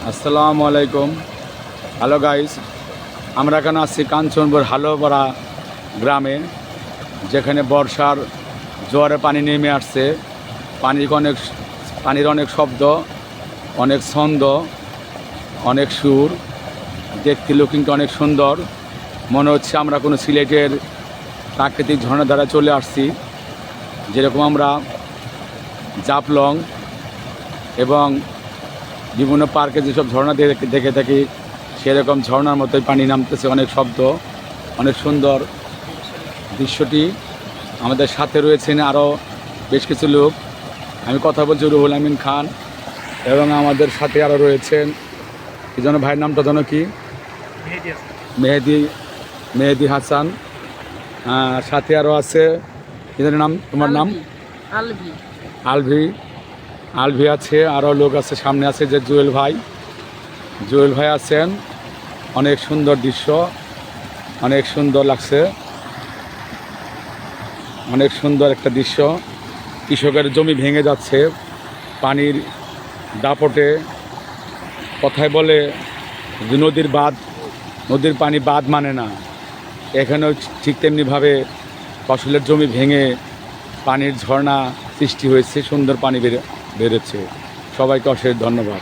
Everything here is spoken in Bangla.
আসসালামু আলাইকুম। হ্যালো গাইস, আমরা এখানে আছি কাঞ্চনপুর হালোপাড়া গ্রামে, যেখানে বর্ষার জোয়ারে পানি নেমে আসছে। পানির অনেক শব্দ, অনেক ছন্দ, অনেক সুর, দেখতে লুকিংটা অনেক সুন্দর। মনে হচ্ছে আমরা কোনো সিলেটের প্রাকৃতিক ঝর্ণা দ্বারা চলে আসছি। যেরকম আমরা জাফলং এবং বিভিন্ন পার্কে যেসব ঝর্ণা দেখে থাকি, সেরকম ঝর্ণার মতোই পানি নামতেছে, অনেক শব্দ, অনেক সুন্দর দৃশ্যটি। আমাদের সাথে রয়েছেন আরও বেশ কিছু লোক। আমি কথা বলছি রুহুল আমিন খান, এবং আমাদের সাথে আরও রয়েছেন কি যেন ভাইয়ের নামটা যেন কি, মেহেদি হাসান। সাথে আরও আছে কি যেন নাম, তোমার নাম? আলভি আছে, আরও লোক আছে, সামনে আছে যে জুয়েল ভাই আছেন। অনেক সুন্দর দৃশ্য, অনেক সুন্দর লাগছে, অনেক সুন্দর একটা দৃশ্য। কৃষকের জমি ভেঙে যাচ্ছে পানির দাপটে। কথায় বলে যে নদীর পানি বাঁধ মানে না, এখানেও ঠিক তেমনিভাবে ফসলের জমি ভেঙে পানির ঝর্ণা সৃষ্টি হয়েছে, সুন্দর পানি বেরোচ্ছে। সবাইকে অশেষ ধন্যবাদ।